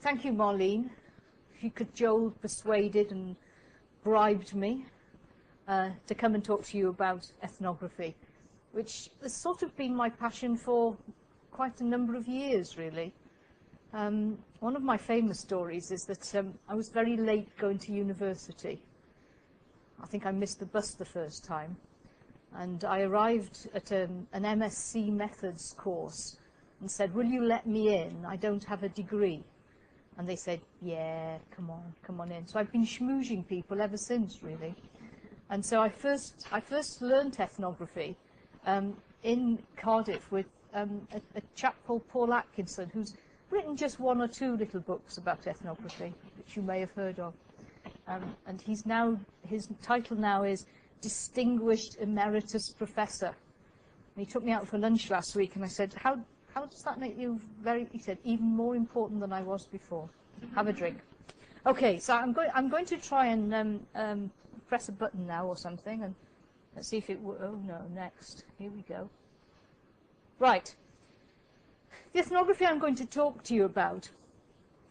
thank you, Marlene. She cajoled, persuaded and bribed me to come and talk to you about ethnography, which has sort of been my passion for quite a number of years, really. One of my famous stories is that I was very late going to university. I think I missed the bus the first time. And I arrived at an MSc Methods course and said, will you let me in? I don't have a degree. And they said, yeah, come on in. So I've been schmoozing people ever since, really. And so I first learned ethnography in Cardiff with a chap called Paul Atkinson, who's written just one or two little books about ethnography, which you may have heard of. And his title now is Distinguished Emeritus Professor. And he took me out for lunch last week, and I said, how does that make you he said, even more important than I was before. Have a drink. Okay, so I'm going to try and press a button now or something, and let's see if it oh no, next. Here we go. Right. The ethnography I'm going to talk to you about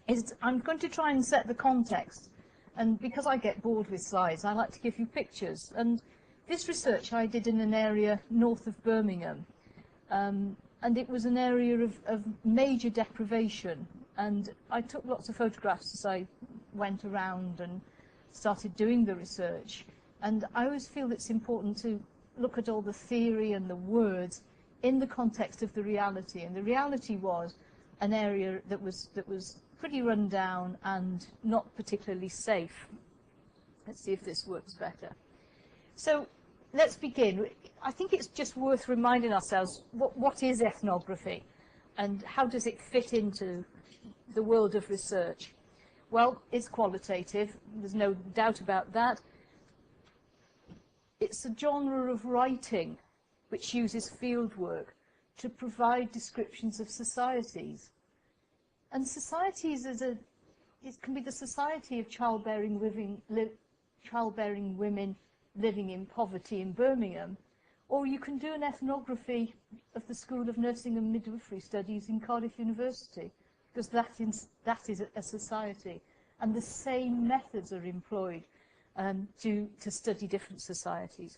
is, I'm going to try and set the context. And because I get bored with slides, I like to give you pictures. And this research I did in an area north of Birmingham. And it was an area of major deprivation. And I took lots of photographs as I went around and started doing the research. And I always feel it's important to look at all the theory and the words in the context of the reality. And the reality was an area that was pretty run down and not particularly safe. Let's see if this works better. So let's begin. I think it's just worth reminding ourselves what is ethnography and how does it fit into the world of research. Well, it's qualitative, there's no doubt about that. It's a genre of writing which uses fieldwork to provide descriptions of societies. And societies it can be the society of childbearing women living in poverty in Birmingham, or you can do an ethnography of the School of Nursing and Midwifery Studies in Cardiff University, because that is a society, and the same methods are employed to study different societies.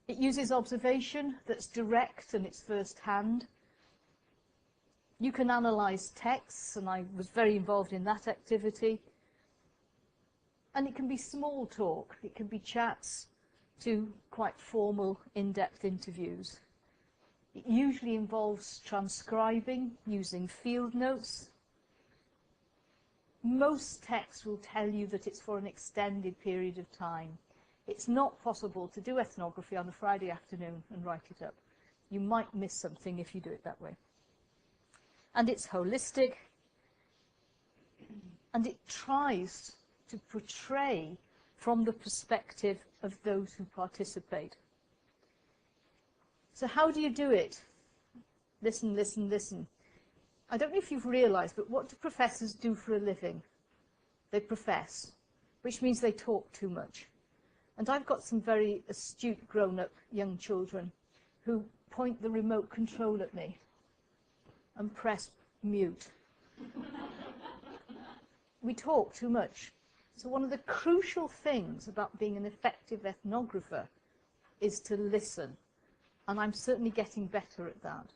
It uses observation that's direct and it's first-hand. You can analyse texts, and I was very involved in that activity. And it can be small talk, it can be chats to quite formal, in-depth interviews. It usually involves transcribing, using field notes. Most texts will tell you that it's for an extended period of time. It's not possible to do ethnography on a Friday afternoon and write it up. You might miss something if you do it that way. And it's holistic, and it tries to portray from the perspective of those who participate. So how do you do it? Listen, listen, listen. I don't know if you've realised, but what do professors do for a living? They profess, which means they talk too much. And I've got some very astute grown-up young children who point the remote control at me and press mute. We talk too much. So one of the crucial things about being an effective ethnographer is to listen. And I'm certainly getting better at that.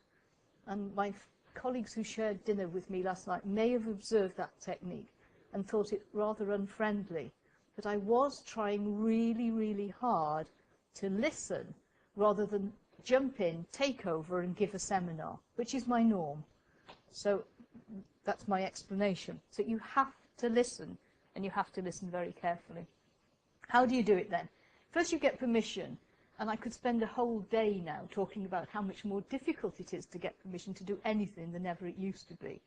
And my colleagues who shared dinner with me last night may have observed that technique and thought it rather unfriendly. But I was trying really, really hard to listen rather than jump in, take over and give a seminar, which is my norm. So that's my explanation. So you have to listen, and you have to listen very carefully. How do you do it then? First you get permission, and I could spend a whole day now talking about how much more difficult it is to get permission to do anything than ever it used to be.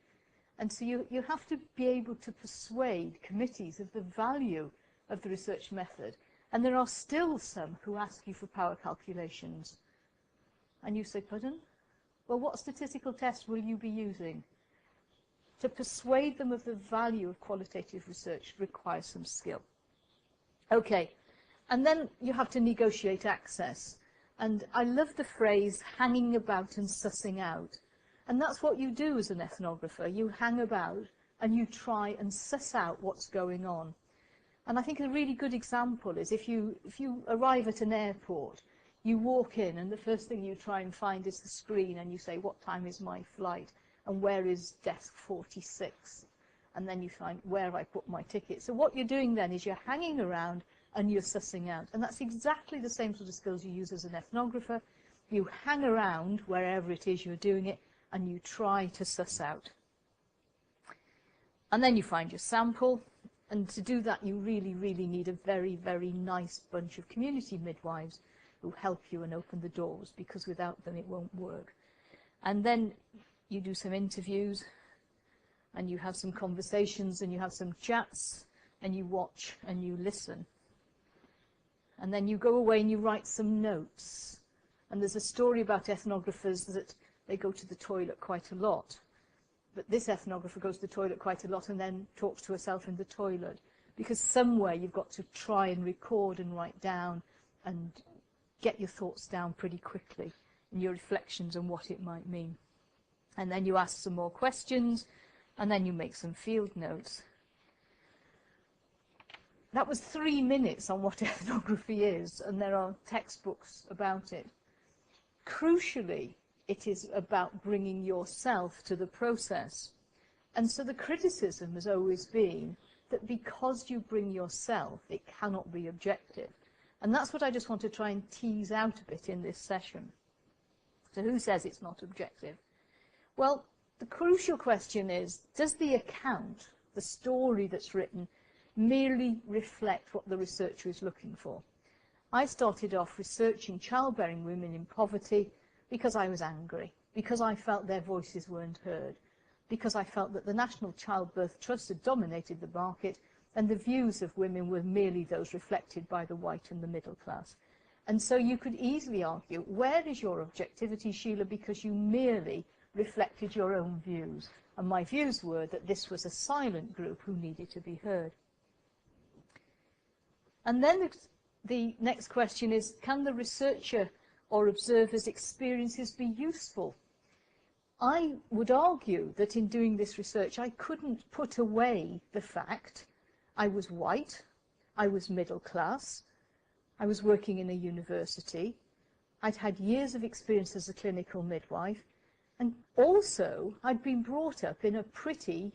And so you have to be able to persuade committees of the value of the research method. And there are still some who ask you for power calculations. And you say, pardon? Well, what statistical test will you be using? To persuade them of the value of qualitative research requires some skill. Okay, and then you have to negotiate access. And I love the phrase hanging about and sussing out. And that's what you do as an ethnographer. You hang about and you try and suss out what's going on. And I think a really good example is if you arrive at an airport, you walk in and the first thing you try and find is the screen and you say, what time is my flight? And where is desk 46? And then you find where have I put my ticket. So what you're doing then is you're hanging around and you're sussing out. And that's exactly the same sort of skills you use as an ethnographer. You hang around wherever it is you're doing it and you try to suss out. And then you find your sample. And to do that, you really, really need a very, very nice bunch of community midwives who help you and open the doors, because without them it won't work. And then you do some interviews, and you have some conversations, and you have some chats, and you watch and you listen. And then you go away and you write some notes. And there's a story about ethnographers that they go to the toilet quite a lot. But this ethnographer goes to the toilet quite a lot and then talks to herself in the toilet, because somewhere you've got to try and record and write down and get your thoughts down pretty quickly and your reflections on what it might mean. And then you ask some more questions and then you make some field notes. That was 3 minutes on what ethnography is, and there are textbooks about it. Crucially, it is about bringing yourself to the process. And so the criticism has always been that because you bring yourself, it cannot be objective. And that's what I just want to try and tease out a bit in this session. So who says it's not objective? Well, the crucial question is, does the account, the story that's written, merely reflect what the researcher is looking for? I started off researching childbearing women in poverty because I was angry, because I felt their voices weren't heard, because I felt that the National Childbirth Trust had dominated the market and the views of women were merely those reflected by the white and the middle class. And so you could easily argue, where is your objectivity, Sheila, because you merely reflected your own views. And my views were that this was a silent group who needed to be heard. And then the next question is, can the researcher or observer's experiences be useful? I would argue that in doing this research, I couldn't put away the fact I was white, I was middle class, I was working in a university, I'd had years of experience as a clinical midwife, and also I'd been brought up in a pretty,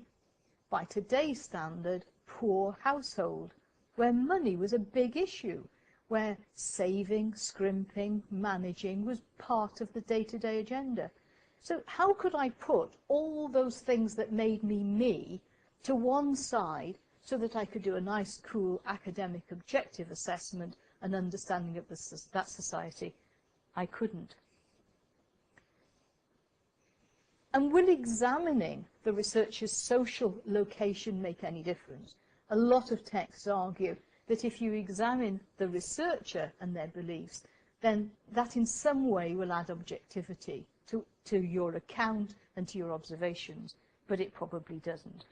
by today's standard, poor household, where money was a big issue, where saving, scrimping, managing was part of the day-to-day agenda. So how could I put all those things that made me me to one side so that I could do a nice, cool, academic, objective assessment and understanding of that society? I couldn't. And will examining the researcher's social location make any difference? A lot of texts argue that if you examine the researcher and their beliefs, then that in some way will add objectivity to your account and to your observations, but it probably doesn't.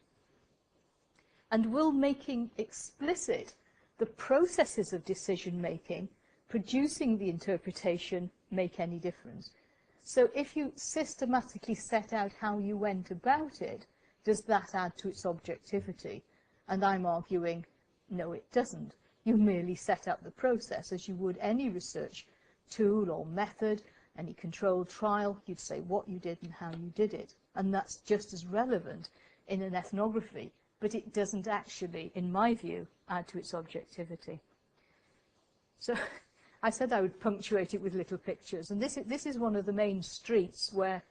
And will making explicit the processes of decision-making, producing the interpretation, make any difference? So if you systematically set out how you went about it, does that add to its objectivity? And I'm arguing, no, it doesn't. You merely set up the process as you would any research tool or method, any controlled trial. You'd say what you did and how you did it. And that's just as relevant in an ethnography, but it doesn't actually, in my view, add to its objectivity. So I said I would punctuate it with little pictures, and this is one of the main streets where,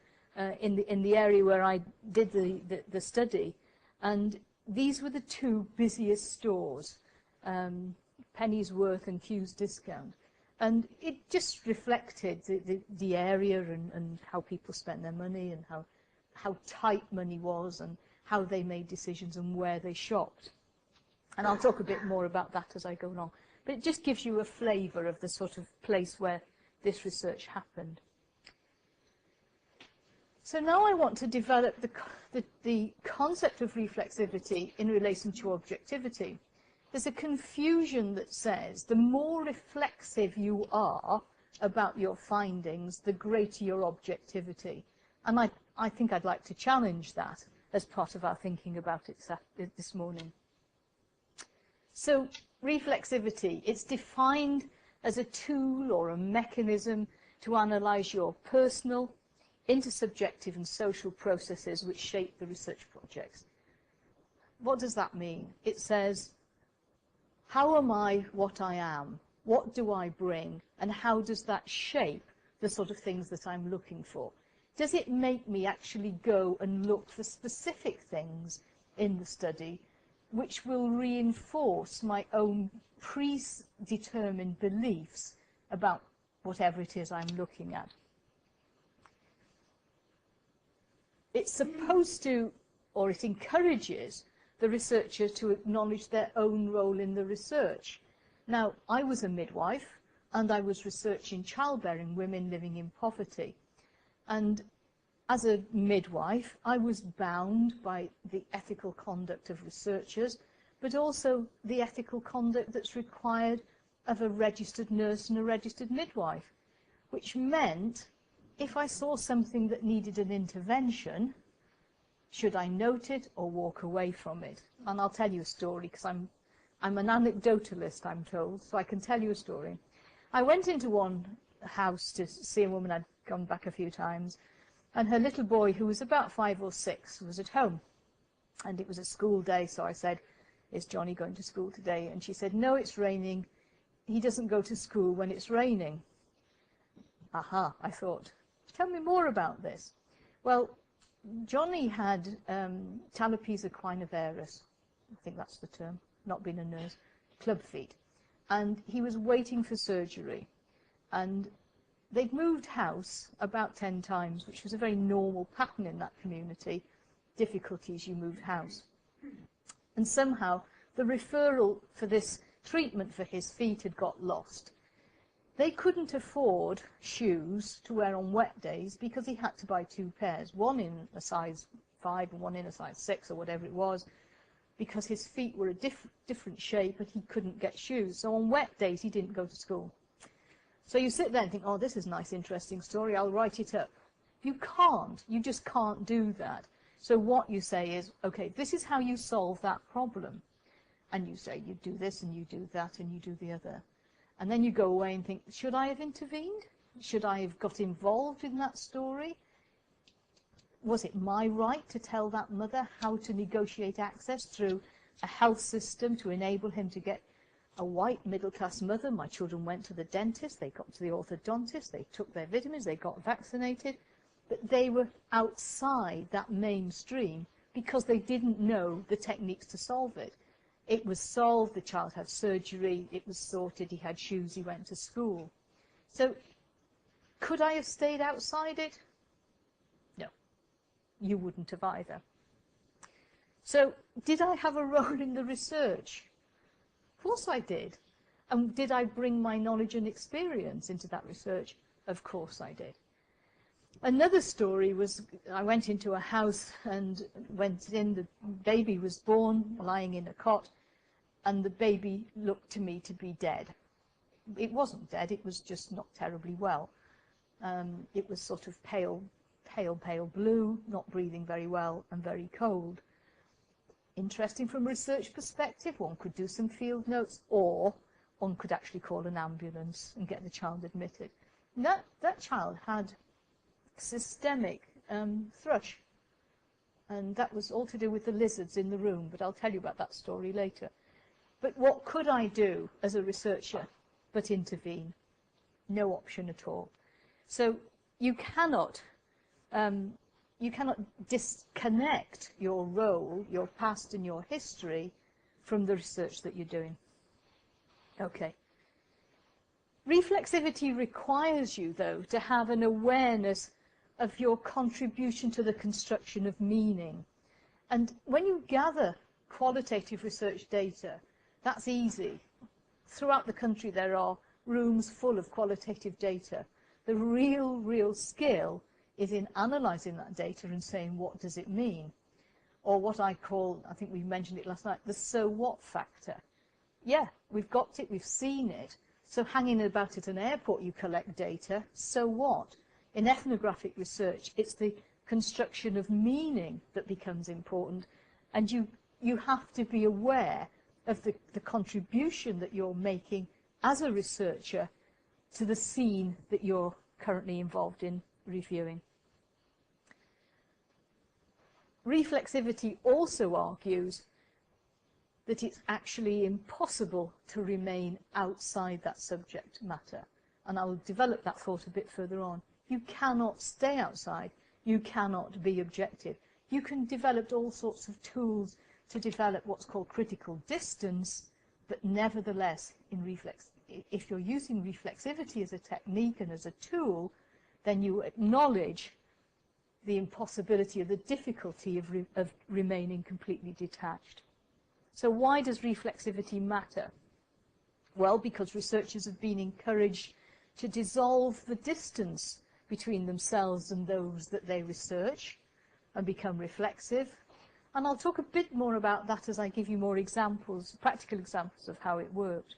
in the area where I did the study, and these were the two busiest stores, Penny's Worth and Q's Discount, and it just reflected the area and how people spent their money and how tight money was and how they made decisions and where they shopped. And I'll talk a bit more about that as I go along. But it just gives you a flavour of the sort of place where this research happened. So now I want to develop the concept of reflexivity in relation to objectivity. There's a confusion that says the more reflexive you are about your findings, the greater your objectivity. And I think I'd like to challenge that as part of our thinking about it this morning. So reflexivity, it's defined as a tool or a mechanism to analyse your personal, intersubjective and social processes which shape the research projects. What does that mean? It says, how am I what I am? What do I bring? And how does that shape the sort of things that I'm looking for? Does it make me actually go and look for specific things in the study which will reinforce my own predetermined beliefs about whatever it is I'm looking at? It's supposed to, or it encourages the researcher to acknowledge their own role in the research. Now, I was a midwife, and I was researching childbearing women living in poverty. And as a midwife, I was bound by the ethical conduct of researchers, but also the ethical conduct that's required of a registered nurse and a registered midwife, which meant if I saw something that needed an intervention, should I note it or walk away from it? And I'll tell you a story, because I'm an anecdotalist, I'm told, so I can tell you a story. I went into one house to see a woman I'd gone back a few times, and her little boy, who was about 5 or 6, was at home. And it was a school day, so I said, is Johnny going to school today? And she said, no, it's raining. He doesn't go to school when it's raining. Aha, I thought, tell me more about this. Well, Johnny had talipes equinovarus, I think that's the term, not being a nurse, club feet. And he was waiting for surgery. And they'd moved house about 10 times, which was a very normal pattern in that community. Difficulties, you moved house. And somehow the referral for this treatment for his feet had got lost. They couldn't afford shoes to wear on wet days because he had to buy 2 pairs, one in a size 5 and one in a size 6 or whatever it was, because his feet were a different shape and he couldn't get shoes. So on wet days he didn't go to school. So you sit there and think, oh, this is a nice, interesting story, I'll write it up. You can't. You just can't do that. So what you say is, okay, this is how you solve that problem. And you say, you do this and you do that and you do the other. And then you go away and think, should I have intervened? Should I have got involved in that story? Was it my right to tell that mother how to negotiate access through a health system to enable him to get a white middle-class mother? My children went to the dentist, they got to the orthodontist, they took their vitamins, they got vaccinated, but they were outside that mainstream because they didn't know the techniques to solve it. It was solved, the child had surgery, it was sorted, he had shoes, he went to school. So, could I have stayed outside it? No, you wouldn't have either. So, did I have a role in the research? Of course I did. And did I bring my knowledge and experience into that research? Of course I did. Another story was, I went into a house and went in, the baby was born, lying in a cot, and the baby looked to me to be dead. It wasn't dead, it was just not terribly well. It was sort of pale blue, not breathing very well, and very cold. Interesting from a research perspective, one could do some field notes, or one could actually call an ambulance and get the child admitted. And that child had systemic thrush, and that was all to do with the lizards in the room, but I'll tell you about that story later. But what could I do as a researcher but intervene? No option at all. So you cannot disconnect your role, your past and your history from the research that you're doing. Okay. Reflexivity requires you, though, to have an awareness of your contribution to the construction of meaning. And when you gather qualitative research data, that's easy. Throughout the country there are rooms full of qualitative data. The real skill is in analysing that data and saying, what does it mean? Or what I call, I think we mentioned it last night, the so what factor. Yeah, we've got it, we've seen it. So hanging about at an airport you collect data, so what? In ethnographic research, it's the construction of meaning that becomes important, and you have to be aware of the contribution that you're making as a researcher to the scene that you're currently involved in reviewing. Reflexivity also argues that it's actually impossible to remain outside that subject matter. And I'll develop that thought a bit further on. You cannot stay outside. You cannot be objective. You can develop all sorts of tools to develop what's called critical distance, but nevertheless, if you're using reflexivity as a technique and as a tool, then you acknowledge the impossibility or the difficulty of remaining completely detached. So why does reflexivity matter? Well, because researchers have been encouraged to dissolve the distance between themselves and those that they research and become reflexive. And I'll talk a bit more about that as I give you more examples, practical examples of how it worked.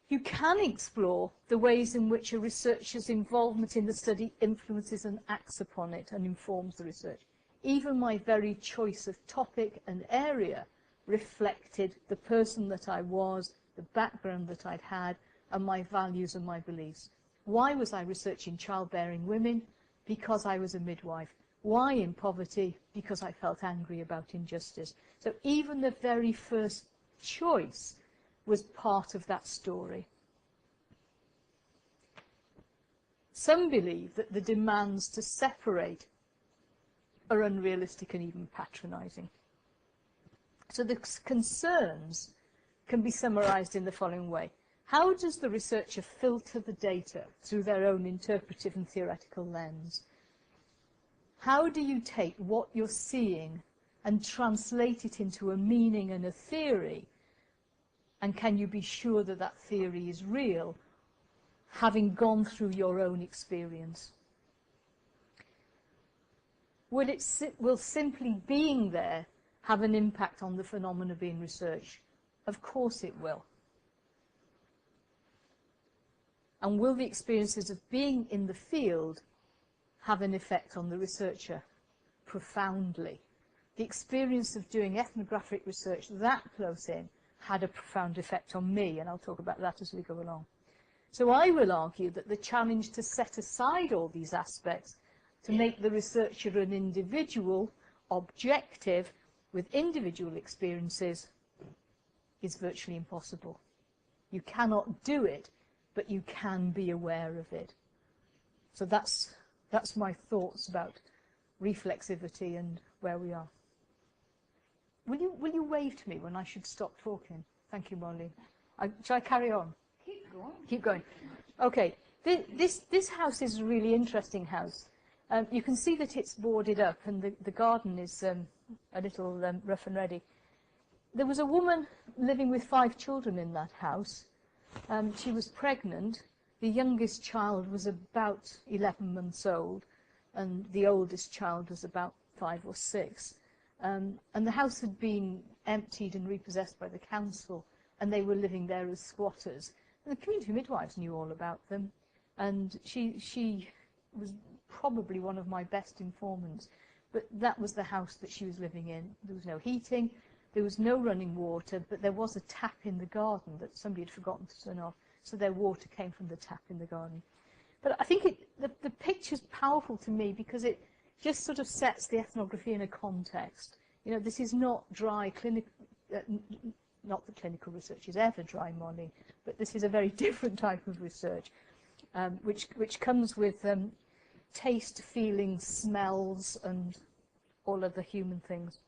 You can explore the ways in which a researcher's involvement in the study influences and acts upon it and informs the research. Even my very choice of topic and area reflected the person that I was, the background that I'd had, and my values and my beliefs. Why was I researching childbearing women? Because I was a midwife. Why in poverty? Because I felt angry about injustice. So even the very first choice was part of that story. Some believe that the demands to separate are unrealistic and even patronizing. So the concerns can be summarized in the following way. How does the researcher filter the data through their own interpretive and theoretical lens? How do you take what you're seeing and translate it into a meaning and a theory? And can you be sure that that theory is real, having gone through your own experience? Will simply being there have an impact on the phenomena being researched? Of course it will. And will the experiences of being in the field have an effect on the researcher? Profoundly. The experience of doing ethnographic research that close in had a profound effect on me, and I'll talk about that as we go along. So I will argue that the challenge to set aside all these aspects, to make the researcher an individual, objective, with individual experiences, is virtually impossible. You cannot do it, but you can be aware of it. So that's my thoughts about reflexivity and where we are. Will you wave to me when I should stop talking? Thank you, Molly. Shall I carry on? Keep going. Keep going. Okay. This house is a really interesting house. You can see that it's boarded up, and the garden is a little rough and ready. There was a woman living with 5 children in that house. She was pregnant. The youngest child was about 11 months old, and the oldest child was about 5 or 6. And the house had been emptied and repossessed by the council, and they were living there as squatters. And the community midwives knew all about them, and she was probably one of my best informants. But that was the house that she was living in. There was no heating, there was no running water, but there was a tap in the garden that somebody had forgotten to turn off, so their water came from the tap in the garden. But I think the picture's powerful to me because it just sort of sets the ethnography in a context. You know, this is not dry clinical, not that clinical research is ever dry, Molly, but this is a very different type of research, which comes with taste, feelings, smells, and all other human things.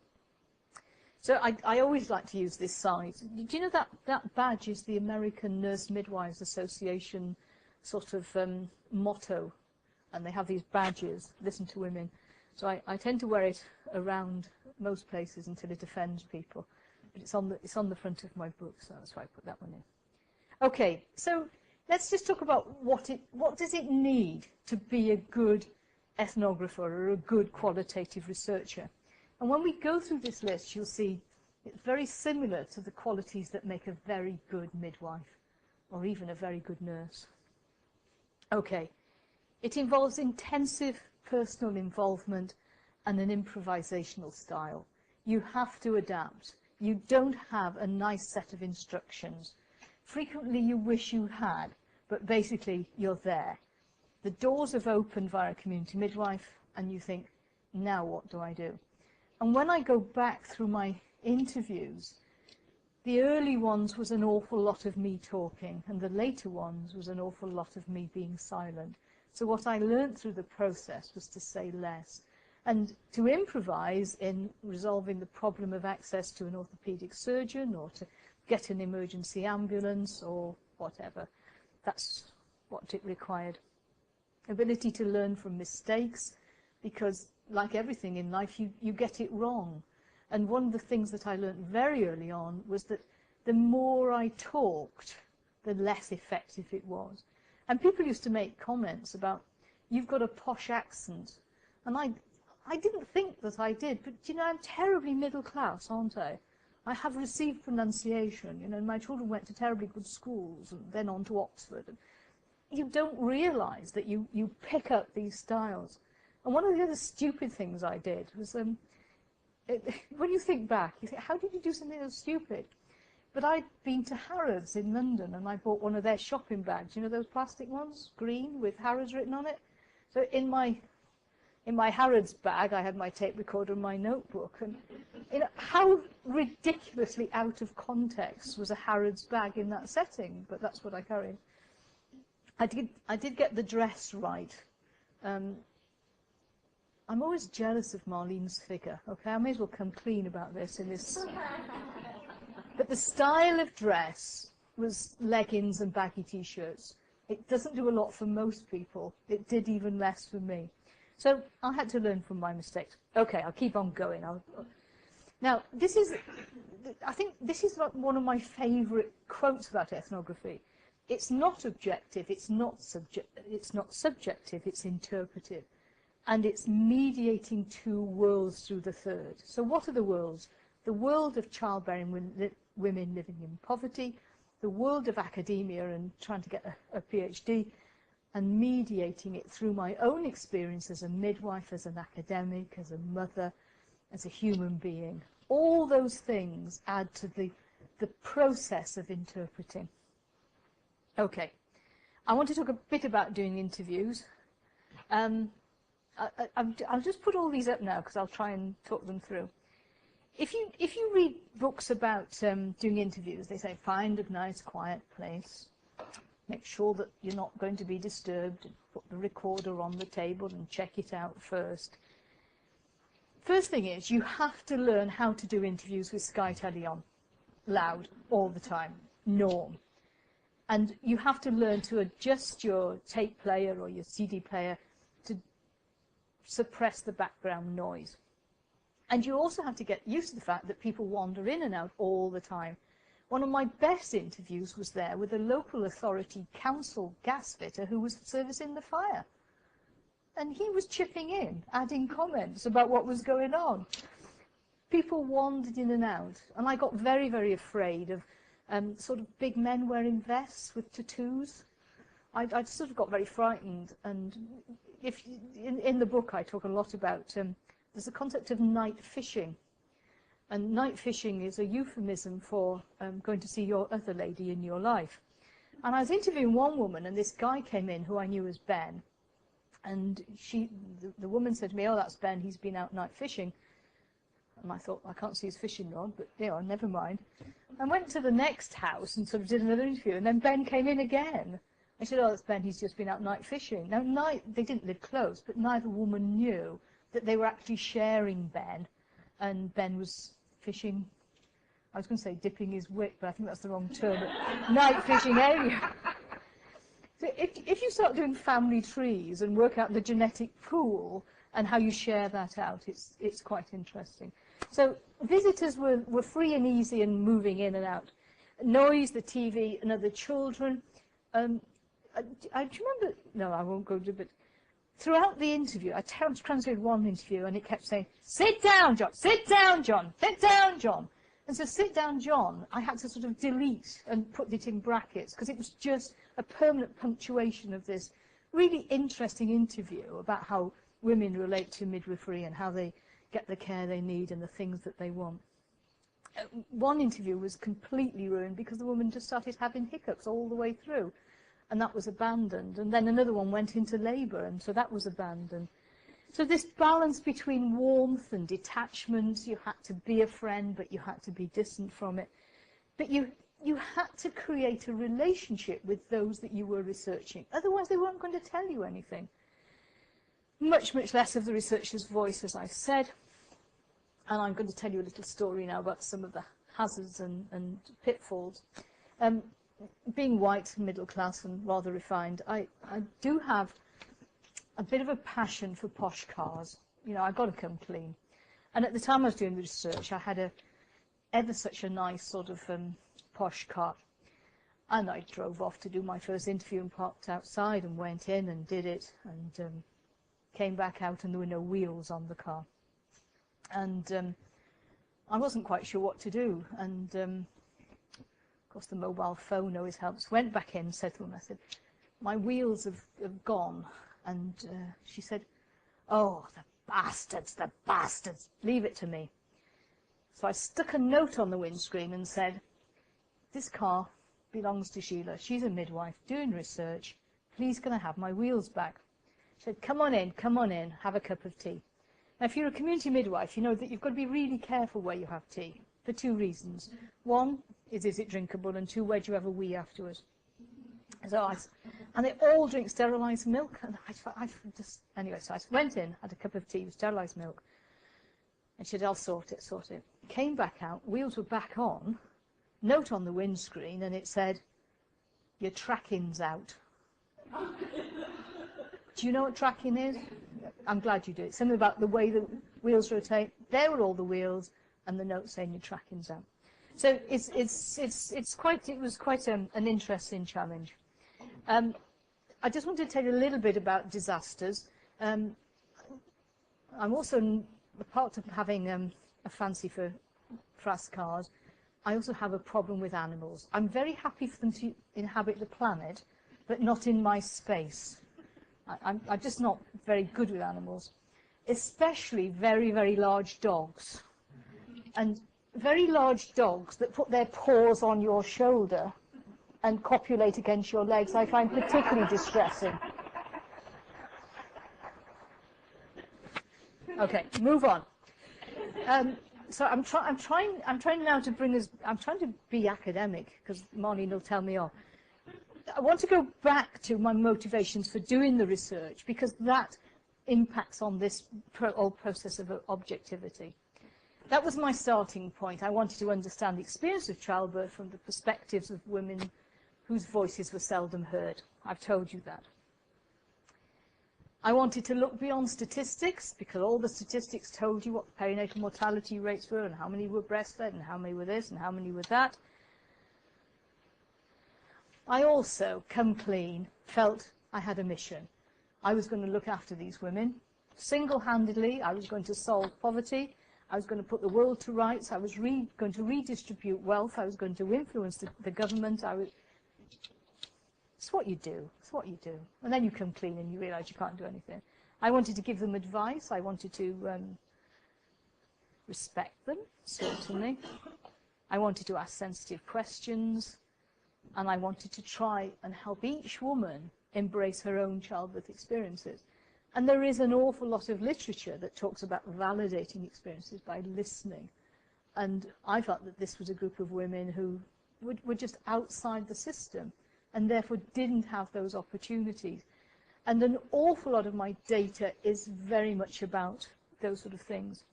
So I always like to use this side. Do you know that badge is the American Nurse Midwives Association sort of motto, and they have these badges, listen to women. So I tend to wear it around most places until it offends people. But it's on the front of my book, so that's why I put that one in. Okay, so let's just talk about what does it need to be a good ethnographer or a good qualitative researcher. And when we go through this list, you'll see it's very similar to the qualities that make a very good midwife or even a very good nurse. Okay, it involves intensive personal involvement and an improvisational style. You have to adapt. You don't have a nice set of instructions. Frequently you wish you had, but basically you're there. The doors have opened via a community midwife, and you think, now what do I do? And when I go back through my interviews, the early ones was an awful lot of me talking, and the later ones was an awful lot of me being silent. So what I learned through the process was to say less, and to improvise in resolving the problem of access to an orthopedic surgeon, or to get an emergency ambulance, or whatever. That's what it required. Ability to learn from mistakes, because like everything in life, you get it wrong. And one of the things that I learned very early on was that the more I talked, the less effective it was. And people used to make comments about, you've got a posh accent. And I didn't think that I did, but you know, I'm terribly middle class, aren't I? I have received pronunciation, you know, my children went to terribly good schools and then on to Oxford. And you don't realize that you pick up these styles. And one of the other stupid things I did was, when you think back, you think, how did you do something so stupid? But I'd been to Harrods in London, and I bought one of their shopping bags. You know those plastic ones, green, with Harrods written on it? So in my Harrods bag, I had my tape recorder and my notebook. And you know, how ridiculously out of context was a Harrods bag in that setting? But that's what I carried. I did get the dress right. I'm always jealous of Marlene's figure, okay? I may as well come clean about this in this. But the style of dress was leggings and baggy t-shirts. It doesn't do a lot for most people. It did even less for me. So I had to learn from my mistakes. Okay, I'll keep on going. Now, I think this is one of my favorite quotes about ethnography. It's not objective, it's not subjective, it's interpretive. And it's mediating two worlds through the third. So what are the worlds? The world of childbearing women living in poverty, the world of academia and trying to get a PhD, and mediating it through my own experience as a midwife, as an academic, as a mother, as a human being. All those things add to the process of interpreting. Okay, I want to talk a bit about doing interviews. I'll just put all these up now because I'll try and talk them through. If you read books about doing interviews, they say find a nice quiet place, make sure that you're not going to be disturbed, put the recorder on the table and check it out first. First thing is you have to learn how to do interviews with Sky Telly on, loud, all the time, norm. And you have to learn to adjust your tape player or your CD player to suppress the background noise. And you also have to get used to the fact that people wander in and out all the time. One of my best interviews was there with a local authority council gas fitter who was servicing the fire. And he was chipping in, adding comments about what was going on. People wandered in and out. And I got very, very afraid of sort of big men wearing vests with tattoos. I sort of got very frightened. And in the book I talk a lot about, there's a concept of night fishing. And night fishing is a euphemism for going to see your other lady in your life. And I was interviewing one woman, and this guy came in who I knew as Ben. And the woman said to me, oh, that's Ben, he's been out night fishing. And I thought, I can't see his fishing rod, but you know, never mind. I went to the next house and sort of did another interview, and then Ben came in again. I said, oh, that's Ben, he's just been out night fishing. Now, they didn't live close, but neither woman knew that they were actually sharing Ben, and Ben was fishing. I was going to say dipping his wick, but I think that's the wrong term. But night fishing area. So if you start doing family trees and work out the genetic pool and how you share that out, it's quite interesting. So visitors were free and easy and moving in and out. Noise, the TV, and other children. I remember, no, I won't go to, but throughout the interview, I translated one interview and it kept saying, sit down, John, sit down, John, sit down, John. And so sit down, John, I had to sort of delete and put it in brackets because it was just a permanent punctuation of this really interesting interview about how women relate to midwifery and how they get the care they need and the things that they want. One interview was completely ruined because the woman just started having hiccups all the way through, and that was abandoned. And then another one went into labour, and so that was abandoned. So this balance between warmth and detachment, you had to be a friend, but you had to be distant from it. But you had to create a relationship with those that you were researching. Otherwise, they weren't going to tell you anything. Much, much less of the researcher's voice, as I've said. And I'm going to tell you a little story now about some of the hazards and pitfalls. Being white, middle class, and rather refined, I do have a bit of a passion for posh cars. You know, I've got to come clean. And at the time I was doing the research, I had ever such a nice sort of posh car. And I drove off to do my first interview and parked outside and went in and did it and came back out and there were no wheels on the car. And I wasn't quite sure what to do. And of course the mobile phone always helps. Went back in, said to him, I said, my wheels have gone. And she said, oh, the bastards, leave it to me. So I stuck a note on the windscreen and said, this car belongs to Sheila. She's a midwife doing research. Please can I have my wheels back? She said, come on in, have a cup of tea. Now, if you're a community midwife, you know that you've got to be really careful where you have tea for two reasons. One is it drinkable? And two, where do you have a wee afterwards? And they all drink sterilised milk. And anyway, so I went in, had a cup of tea with sterilised milk. And she said, I'll sort it. Came back out, wheels were back on, note on the windscreen, and it said, your tracking's out. Do you know what tracking is? I'm glad you do. It's something about the way the wheels rotate. There were all the wheels, and the note saying your tracking's out. So it was quite an interesting challenge. I just wanted to tell you a little bit about disasters. I'm also, apart from having a fancy for fast cars, I also have a problem with animals. I'm very happy for them to inhabit the planet, but not in my space. I'm just not very good with animals, especially very, very large dogs. And very large dogs that put their paws on your shoulder and copulate against your legs, I find particularly distressing. Okay, move on. So I'm trying now to bring us. I'm trying to be academic because Marlene will tell me off. I want to go back to my motivations for doing the research because that impacts on this whole process of objectivity. That was my starting point. I wanted to understand the experience of childbirth from the perspectives of women whose voices were seldom heard. I've told you that. I wanted to look beyond statistics because all the statistics told you what the perinatal mortality rates were and how many were breastfed and how many were this and how many were that. I also, come clean, felt I had a mission. I was going to look after these women. Single-handedly, I was going to solve poverty. I was going to put the world to rights. I was going to redistribute wealth. I was going to influence the government. It's what you do. It's what you do. And then you come clean and you realise you can't do anything. I wanted to give them advice. I wanted to respect them, certainly. I wanted to ask sensitive questions. And I wanted to try and help each woman embrace her own childbirth experiences. And there is an awful lot of literature that talks about validating experiences by listening. And I felt that this was a group of women who were just outside the system and therefore didn't have those opportunities. And an awful lot of my data is very much about those sort of things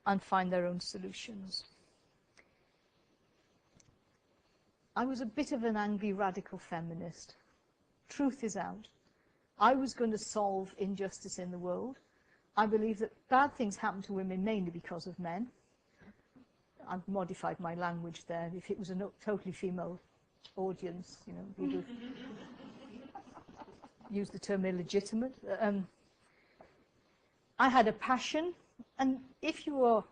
and find their own solutions. I was a bit of an angry radical feminist. Truth is out. I was going to solve injustice in the world. I believe that bad things happen to women mainly because of men. I've modified my language there. If it was a totally female audience, you know, we'd have used the term illegitimate. I had a passion, and if you are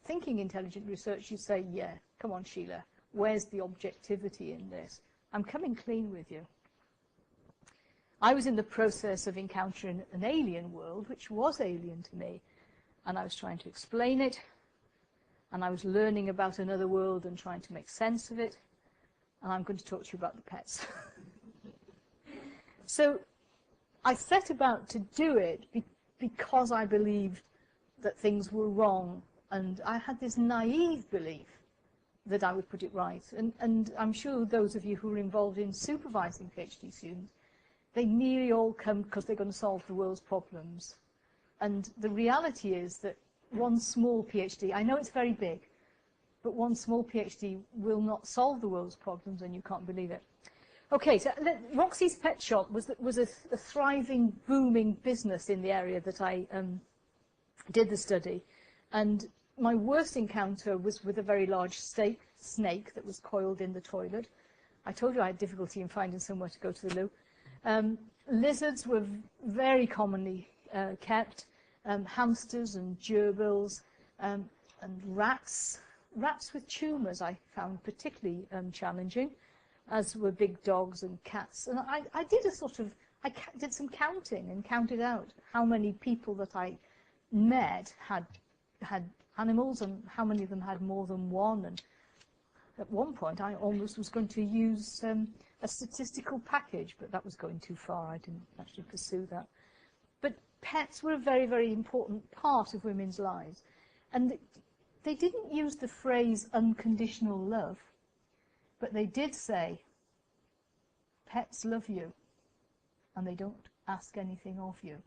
thinking intelligent research, you say, yeah, come on, Sheila, where's the objectivity in this? I'm coming clean with you. I was in the process of encountering an alien world, which was alien to me, and I was trying to explain it, and I was learning about another world and trying to make sense of it, and I'm going to talk to you about the pets. So I set about to do it because I believed that things were wrong, and I had this naive belief that I would put it right. And I'm sure those of you who are involved in supervising PhD students, they nearly all come because they're going to solve the world's problems. And the reality is that one small PhD, I know it's very big, but one small PhD will not solve the world's problems, and you can't believe it. Okay, so Roxy's Pet Shop was a thriving, booming business in the area that I did the study. And my worst encounter was with a very large snake that was coiled in the toilet. I told you I had difficulty in finding somewhere to go to the loo. Lizards were very commonly kept, hamsters and gerbils, and rats. Rats with tumours I found particularly challenging, as were big dogs and cats. And I did did some counting and counted out how many people that I met had animals and how many of them had more than one. And at one point I almost was going to use a statistical package, but that was going too far. I didn't actually pursue that. But pets were a very, very important part of women's lives. And they didn't use the phrase unconditional love, but they did say, pets love you, and they don't ask anything of you.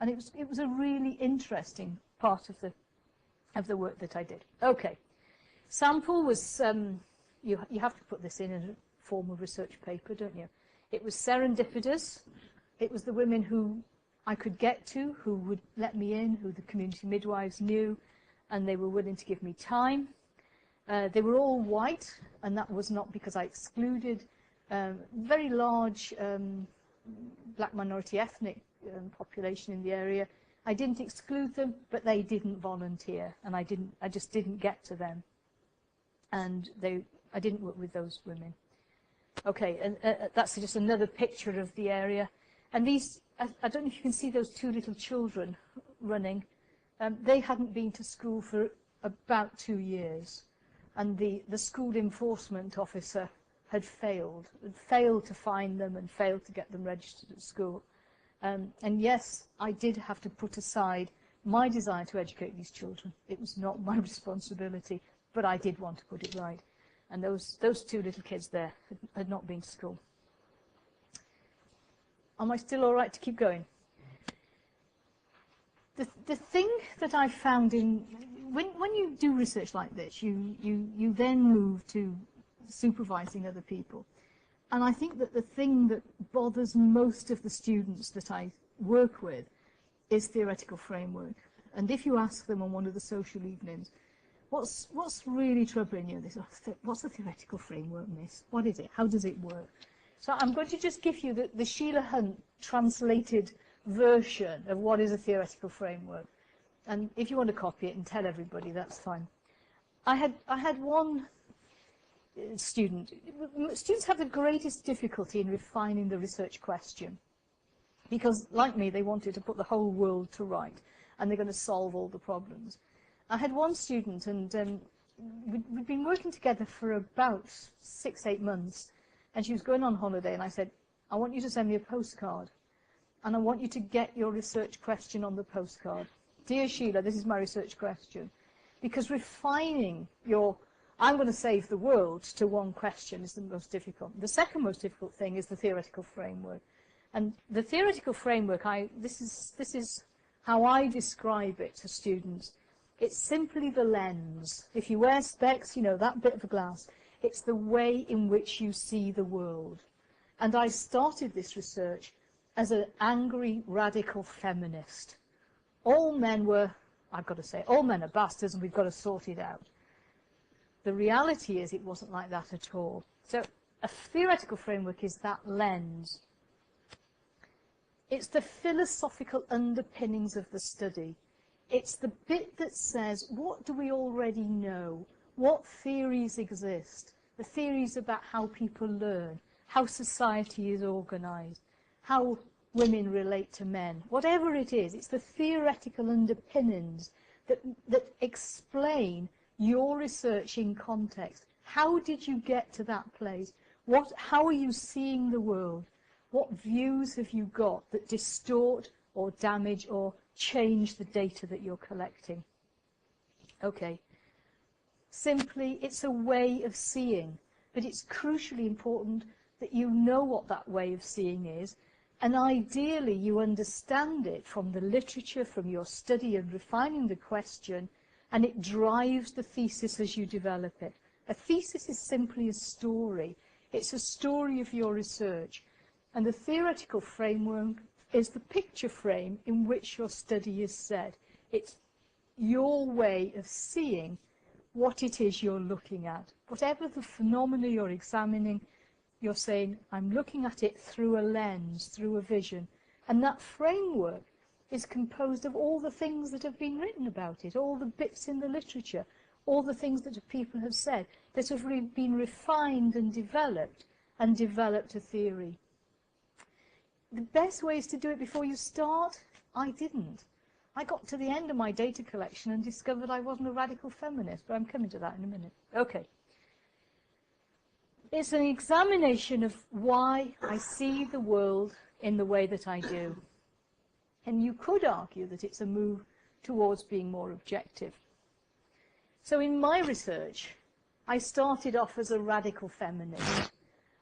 And it was a really interesting part of the work that I did. Okay, sample was, you have to put this in a form of research paper, don't you? It was serendipitous. It was the women who I could get to, who would let me in, who the community midwives knew, and they were willing to give me time. They were all white, and that was not because I excluded very large black minority ethnic population in the area. I didn't exclude them, but they didn't volunteer, and I just didn't get to them. And I didn't work with those women. Okay, and that's just another picture of the area. And these, I don't know if you can see those two little children running. They hadn't been to school for about 2 years. And the school enforcement officer had failed to find them and failed to get them registered at school. And yes, I did have to put aside my desire to educate these children. It was not my responsibility, but I did want to put it right. And those two little kids there had not been to school. Am I still all right to keep going? The thing that I found when you do research like this, you then move to supervising other people. And I think that the thing that bothers most of the students that I work with is theoretical framework. And if you ask them on one of the social evenings, what's really troubling you? They say, what's the theoretical framework, miss? What is it? How does it work? So I'm going to just give you the Sheila Hunt translated version of what is a theoretical framework. And if you want to copy it and tell everybody, that's fine. I had one student. Students have the greatest difficulty in refining the research question, because, like me, they wanted to put the whole world to right, and they're going to solve all the problems. I had one student, and we'd been working together for about 6-8 months, and she was going on holiday, and I said, I want you to send me a postcard, and I want you to get your research question on the postcard. Dear Sheila, this is my research question. Because refining your, I'm going to save the world, to one question is the most difficult. The second most difficult thing is the theoretical framework. And the theoretical framework, this is how I describe it to students. It's simply the lens. If you wear specs, you know, that bit of glass, it's the way in which you see the world. And I started this research as an angry, radical feminist. All men were, I've got to say, all men are bastards and we've got to sort it out. The reality is it wasn't like that at all. So a theoretical framework is that lens. It's the philosophical underpinnings of the study. It's the bit that says, what do we already know? What theories exist? The theories about how people learn, how society is organized, how women relate to men. Whatever it is, it's the theoretical underpinnings that explain your research in context. How did you get to that place? How are you seeing the world? What views have you got that distort or damage or change the data that you're collecting? Okay. Simply, it's a way of seeing, but it's crucially important that you know what that way of seeing is, and ideally you understand it from the literature, from your study and refining the question, and it drives the thesis as you develop it. A thesis is simply a story. It's a story of your research, and the theoretical framework is the picture frame in which your study is set. It's your way of seeing what it is you're looking at. Whatever the phenomena you're examining, you're saying, I'm looking at it through a lens, through a vision. And that framework is composed of all the things that have been written about it, all the bits in the literature, all the things that people have said, that have been refined and developed a theory. The best way is to do it before you start. I didn't. I got to the end of my data collection and discovered I wasn't a radical feminist, but I'm coming to that in a minute. Okay. It's an examination of why I see the world in the way that I do. And you could argue that it's a move towards being more objective. So in my research, I started off as a radical feminist.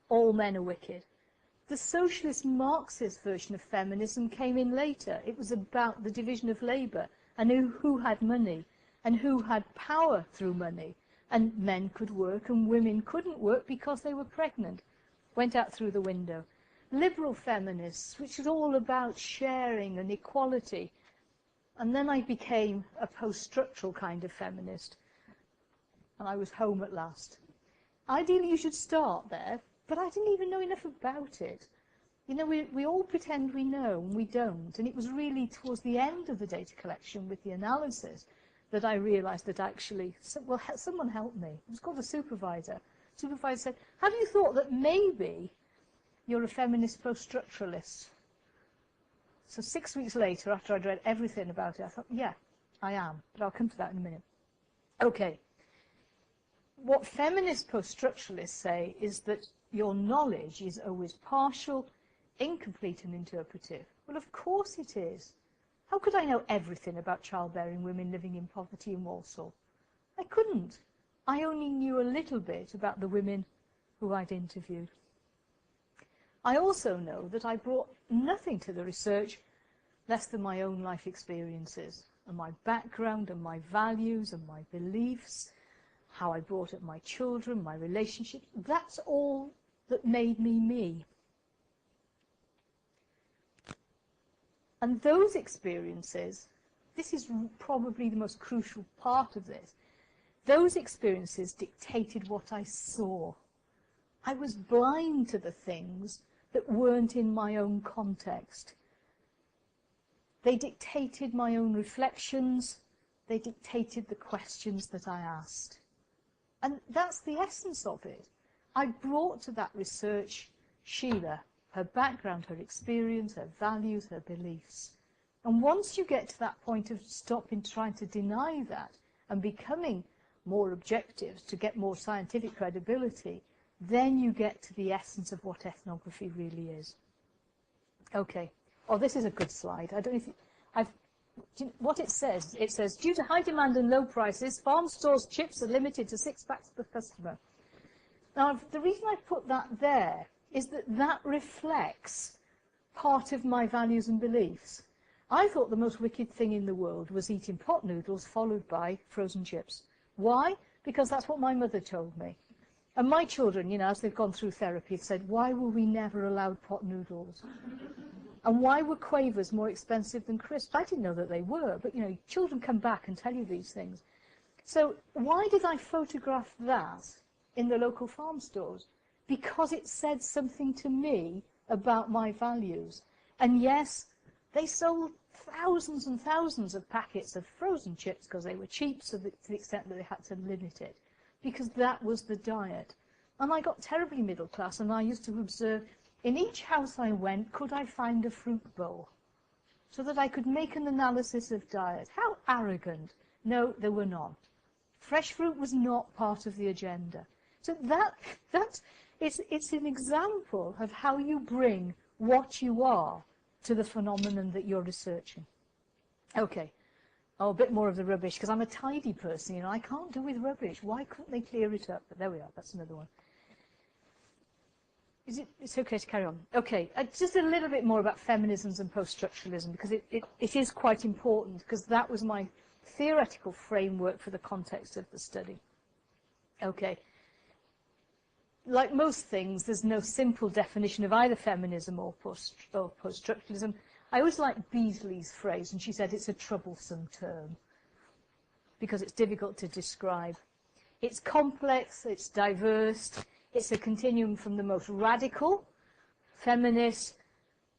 All men are wicked. The socialist Marxist version of feminism came in later. It was about the division of labour and who had money and who had power through money. And men could work and women couldn't work because they were pregnant. Went out through the window. Liberal feminists, which was all about sharing and equality. And then I became a post-structural kind of feminist. And I was home at last. Ideally, you should start there. But I didn't even know enough about it. You know, we all pretend we know, and we don't. And it was really towards the end of the data collection with the analysis that I realized that actually, well, someone helped me. It was called a supervisor. The supervisor said, have you thought that maybe you're a feminist post-structuralist? So 6 weeks later, after I'd read everything about it, I thought, yeah, I am. But I'll come to that in a minute. Okay. What feminist post-structuralists say is that your knowledge is always partial, incomplete and interpretive. Well, of course it is. How could I know everything about childbearing women living in poverty in Walsall? I couldn't. I only knew a little bit about the women who I'd interviewed. I also know that I brought nothing to the research less than my own life experiences and my background and my values and my beliefs, how I brought up my children, my relationships. That's all that made me me. And those experiences, this is probably the most crucial part of this, those experiences dictated what I saw. I was blind to the things that weren't in my own context. They dictated my own reflections. They dictated the questions that I asked. And that's the essence of it. I brought to that research Sheila, her background, her experience, her values, her beliefs. And once you get to that point of stopping trying to deny that and becoming more objective to get more scientific credibility, then you get to the essence of what ethnography really is. Okay. Oh, this is a good slide. I don't know if what it says, due to high demand and low prices, farm stores' chips are limited to 6 packs per customer. Now, the reason I put that there is that that reflects part of my values and beliefs. I thought the most wicked thing in the world was eating pot noodles followed by frozen chips. Why? Because that's what my mother told me. And my children, you know, as they've gone through therapy, have said, why were we never allowed pot noodles? And why were quavers more expensive than crisps? I didn't know that they were, but, you know, children come back and tell you these things. So why did I photograph that in the local farm stores? Because it said something to me about my values. And yes, they sold thousands and thousands of packets of frozen chips because they were cheap, so that, to the extent that they had to limit it, because that was the diet. And I got terribly middle class, and I used to observe In each house I went, could I find a fruit bowl so that I could make an analysis of diet? How arrogant. No, there were none. Fresh fruit was not part of the agenda. So it's an example of how you bring what you are to the phenomenon that you're researching. Okay. Oh, a bit more of the rubbish, because I'm a tidy person, you know, I can't do with rubbish. Why couldn't they clear it up? But there we are, that's another one. It's okay to carry on. Okay, just a little bit more about feminisms and post-structuralism, because it is quite important, because that was my theoretical framework for the context of the study. Okay. Like most things, there's no simple definition of either feminism or post-structuralism. I always like Beasley's phrase, and she said it's a troublesome term, because it's difficult to describe. It's complex, it's diverse, it's a continuum from the most radical feminist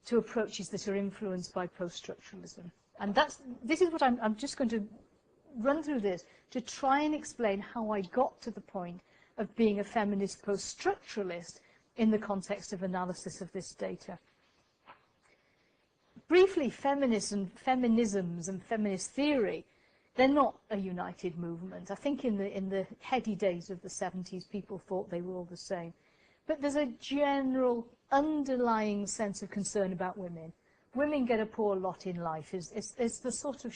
to approaches that are influenced by post-structuralism. And this is what I'm just going to run through this to try and explain how I got to the point of being a feminist post-structuralist in the context of analysis of this data. Briefly, feminisms and feminist theory, they're not a united movement. I think in the heady days of the 70s, people thought they were all the same. But there's a general underlying sense of concern about women. Women get a poor lot in life. It's the sort of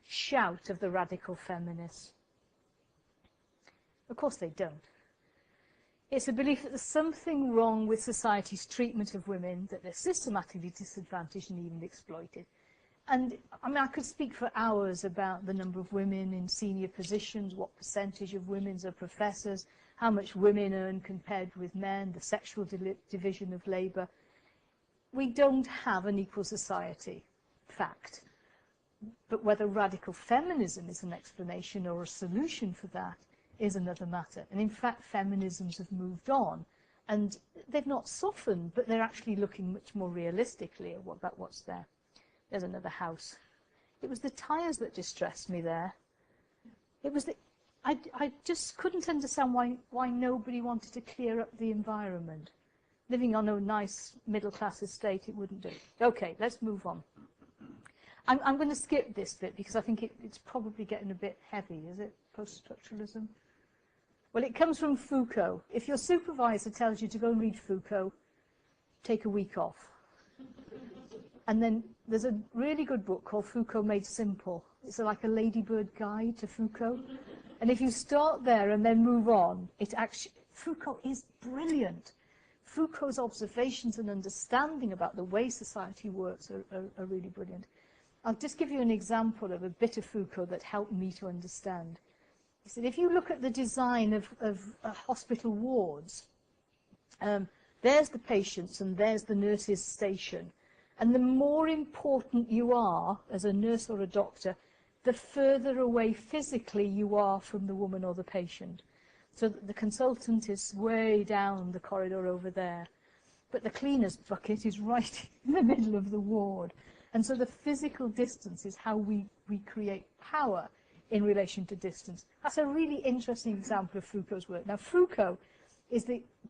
shout of the radical feminists. Of course they don't. It's a belief that there's something wrong with society's treatment of women, that they're systematically disadvantaged and even exploited. And I mean, I could speak for hours about the number of women in senior positions, what percentage of women are professors, how much women earn compared with men, the sexual division of labour. We don't have an equal society, fact. But whether radical feminism is an explanation or a solution for that is another matter. And in fact, feminisms have moved on, and they've not softened, but they're actually looking much more realistically about what's there. There's another house. It was the tyres that distressed me there. It was I just couldn't understand why nobody wanted to clear up the environment. Living on a nice middle-class estate, it wouldn't do. Okay, let's move on. I'm going to skip this bit because I think it's probably getting a bit heavy. Is it post-structuralism? Well, it comes from Foucault. If your supervisor tells you to go and read Foucault, take a week off. And then there's a really good book called Foucault Made Simple. It's like a ladybird guide to Foucault. And if you start there and then move on, Foucault is brilliant. Foucault's observations and understanding about the way society works are really brilliant. I'll just give you an example of a bit of Foucault that helped me to understand. He said, if you look at the design of hospital wards, there's the patients and there's the nurse's station. And the more important you are as a nurse or a doctor, the further away physically you are from the woman or the patient. So that the consultant is way down the corridor over there, but the cleaner's bucket is right in the middle of the ward. And so the physical distance is how we create power in relation to distance. That's a really interesting example of Foucault's work. Now, Foucault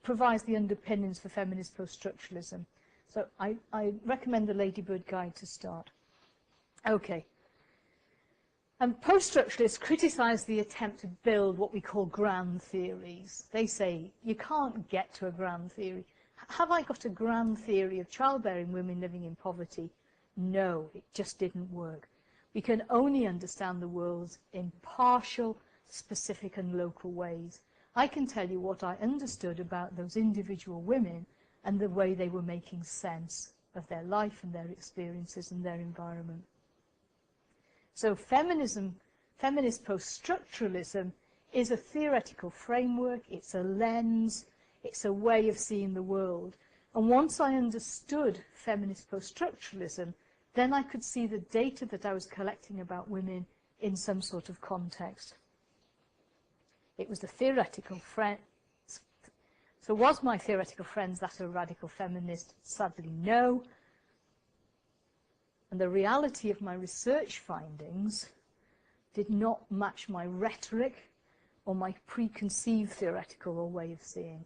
provides the underpinnings for feminist post-structuralism. So I recommend the Ladybird Guide to start. Okay. And post-structuralists criticize the attempt to build what we call grand theories. They say, you can't get to a grand theory. Have I got a grand theory of childbearing women living in poverty? No, it just didn't work. We can only understand the world in partial, specific and local ways. I can tell you what I understood about those individual women and the way they were making sense of their life and their experiences and their environment. So feminist post-structuralism is a theoretical framework, it's a lens, it's a way of seeing the world. And once I understood feminist post-structuralism, then I could see the data that I was collecting about women in some sort of context. It was the theoretical friends. So was my theoretical friends that a radical feminist? Sadly, no. And the reality of my research findings did not match my rhetoric or my preconceived theoretical or way of seeing.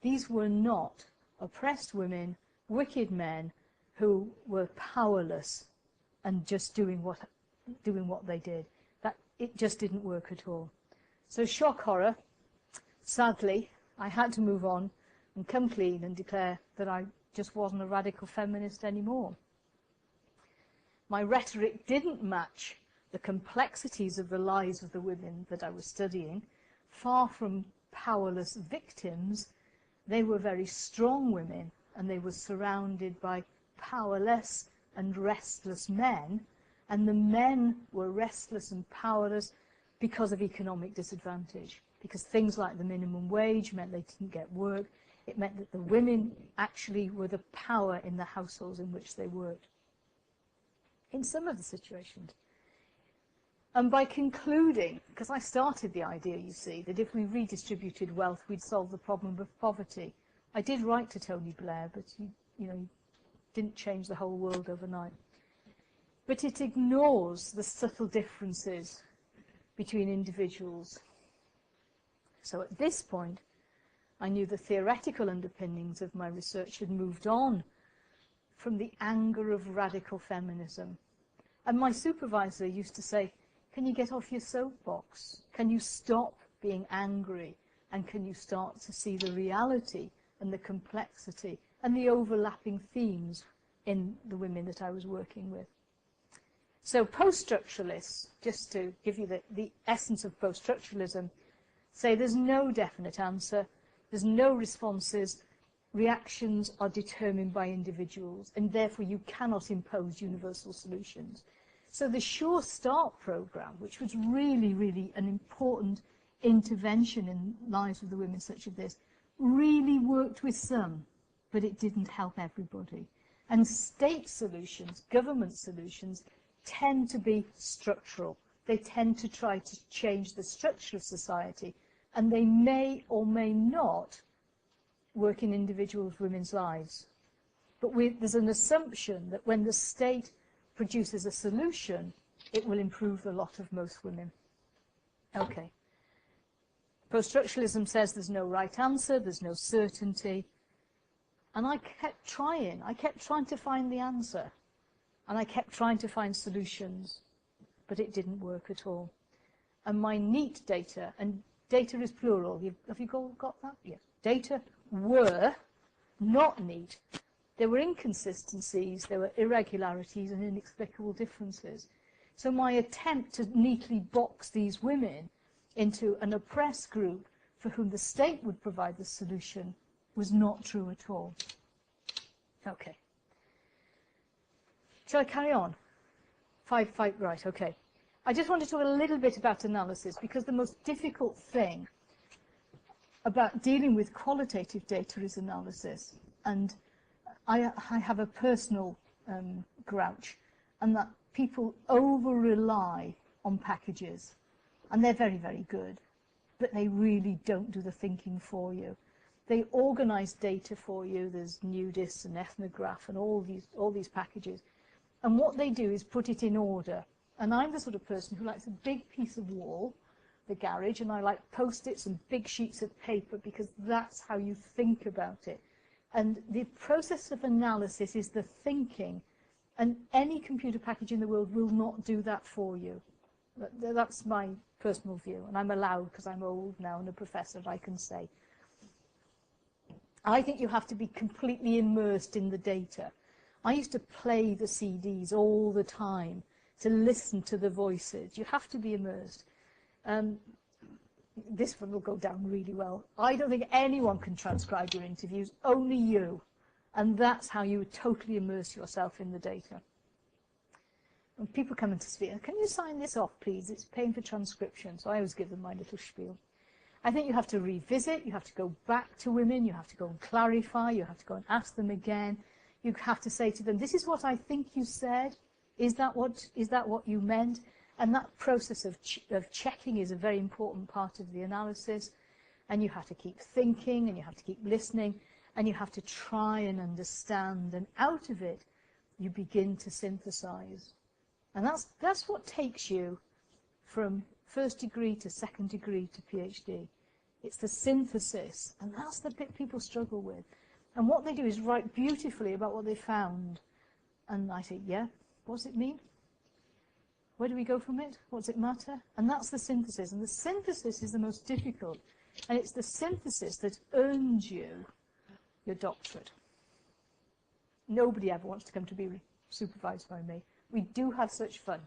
These were not oppressed women wicked men who were powerless and just doing what they did. That it just didn't work at all. So shock horror. Sadly, I had to move on and come clean and declare that I just wasn't a radical feminist anymore. My rhetoric didn't match the complexities of the lives of the women that I was studying. Far from powerless victims, they were very strong women, and they were surrounded by powerless and restless men, and the men were restless and powerless because of economic disadvantage, because things like the minimum wage meant they didn't get work. It meant that the women actually were the power in the households in which they worked, in some of the situations. And by concluding, because I started the idea, you see, that if we redistributed wealth, we'd solve the problem of poverty. I did write to Tony Blair, but he didn't change the whole world overnight. But it ignores the subtle differences between individuals. So at this point, I knew the theoretical underpinnings of my research had moved on from the anger of radical feminism. And my supervisor used to say, can you get off your soapbox? Can you stop being angry? And can you start to see the reality and the complexity and the overlapping themes in the women that I was working with? So post-structuralists, just to give you the essence of post-structuralism, say there's no definite answer, there's no responses, reactions are determined by individuals, and therefore you cannot impose universal solutions. So the Sure Start program, which was really, really an important intervention in lives of the women such as this, really worked with some, but it didn't help everybody. And state solutions, government solutions, tend to be structural. They tend to try to change the structure of society, and they may or may not work in individual women's lives. But there's an assumption that when the state produces a solution, it will improve the lot of most women. Okay. Post-structuralism says there's no right answer, there's no certainty. And I kept trying. I kept trying to find the answer. And I kept trying to find solutions. But it didn't work at all. And my neat data, and data is plural. Have you got that? Yes. Data were not neat. There were inconsistencies, there were irregularities and inexplicable differences. So my attempt to neatly box these women into an oppressed group for whom the state would provide the solution was not true at all. Okay. Shall I carry on? Right, okay. I just want to talk a little bit about analysis, because the most difficult thing about dealing with qualitative data is analysis. And I have a personal grouch, and that people over-rely on packages. And they're very, very good, but they really don't do the thinking for you. They organize data for you. There's Nudis and Ethnography and all these packages. And what they do is put it in order. And I'm the sort of person who likes a big piece of wall, the garage, and I like Post-its and big sheets of paper, because that's how you think about it. And the process of analysis is the thinking, and any computer package in the world will not do that for you. That's my personal view, and I'm allowed, because I'm old now and a professor, I can say. I think you have to be completely immersed in the data. I used to play the CDs all the time to listen to the voices. You have to be immersed. This one will go down really well. I don't think anyone can transcribe your interviews, only you. And that's how you totally immerse yourself in the data. When people come into speak, can you sign this off, please? It's paying for transcription. So I always give them my little spiel. I think you have to revisit, you have to go back to women, you have to go and clarify, you have to go and ask them again. You have to say to them, this is what I think you said. Is that what you meant? And that process of checking is a very important part of the analysis. And you have to keep thinking, and you have to keep listening, and you have to try and understand. And out of it, you begin to synthesize. And that's what takes you from first degree to second degree to PhD. It's the synthesis, and that's the bit people struggle with. And what they do is write beautifully about what they found. And I say, yeah, what does it mean? Where do we go from it? What does it matter? And that's the synthesis. And the synthesis is the most difficult. And it's the synthesis that earns you your doctorate. Nobody ever wants to come to be supervised by me. We do have such fun.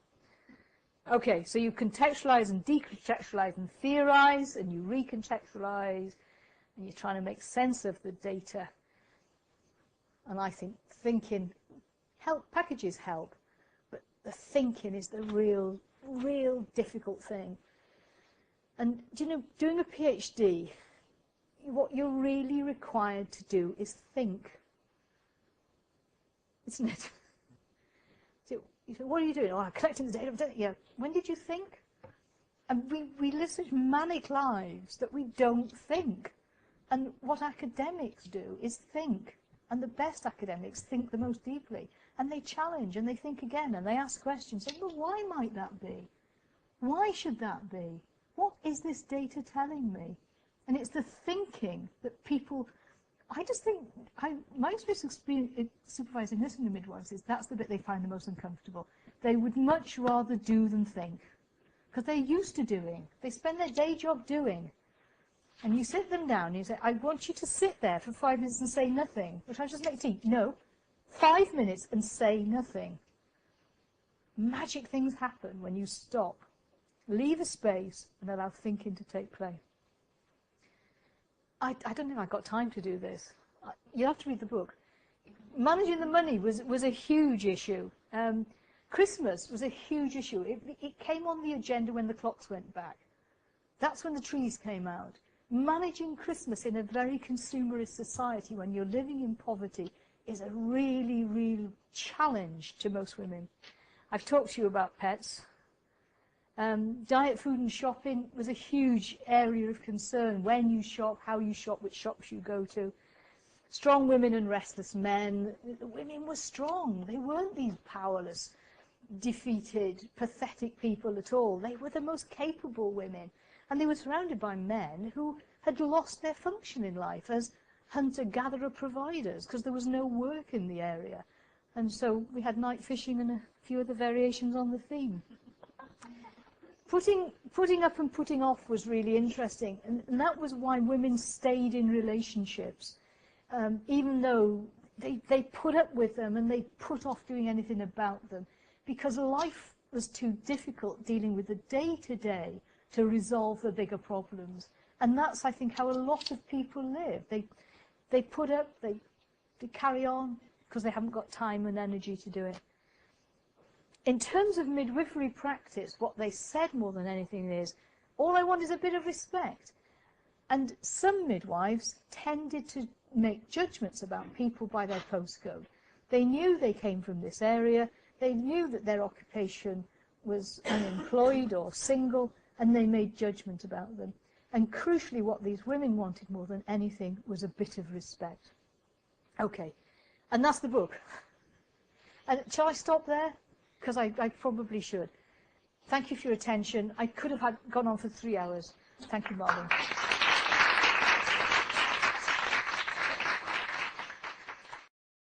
Okay, so you contextualize and decontextualize and theorize, and you recontextualize, and you're trying to make sense of the data. And I think thinking, packages help, but the thinking is the real difficult thing. And do you know, doing a PhD, what you're really required to do is think, isn't it? So you say, what are you doing? Oh, I'm collecting the data. Yeah. When did you think? And we live such manic lives that we don't think. And what academics do is think. And the best academics think the most deeply. And they challenge and they think again and they ask questions. Say, well, why might that be? Why should that be? What is this data telling me? And it's the thinking that people, I just think, my experience supervising listening to midwives is that's the bit they find the most uncomfortable. They would much rather do than think. Because they're used to doing. They spend their day job doing. And you sit them down and you say, I want you to sit there for 5 minutes and say nothing. Which I just make tea. No. 5 minutes and say nothing. Magic things happen when you stop. Leave a space and allow thinking to take place. I don't think I've got time to do this. You have to read the book. Managing the money was a huge issue. Christmas was a huge issue. It came on the agenda when the clocks went back. That's when the trees came out. Managing Christmas in a very consumerist society when you're living in poverty is a real challenge to most women. I've talked to you about pets. Diet, food and shopping was a huge area of concern. When you shop, how you shop, which shops you go to. Strong women and restless men. The women were strong. They weren't these powerless, defeated, pathetic people at all. They were the most capable women. And they were surrounded by men who had lost their function in life as hunter-gatherer providers because there was no work in the area. And so we had night fishing and a few other variations on the theme. Putting up and putting off was really interesting, and that was why women stayed in relationships, even though they put up with them and they put off doing anything about them, because life was too difficult dealing with the day-to-day to resolve the bigger problems. And that's, I think, how a lot of people live. They put up, they carry on, because they haven't got time and energy to do it. In terms of midwifery practice, what they said more than anything is, all I want is a bit of respect. And some midwives tended to make judgments about people by their postcode. They knew they came from this area, they knew that their occupation was unemployed or single, and they made judgment about them. And crucially, what these women wanted more than anything was a bit of respect. Okay, and that's the book. And shall I stop there? Because I probably should. Thank you for your attention. I could have gone on for 3 hours. Thank you, Marlon.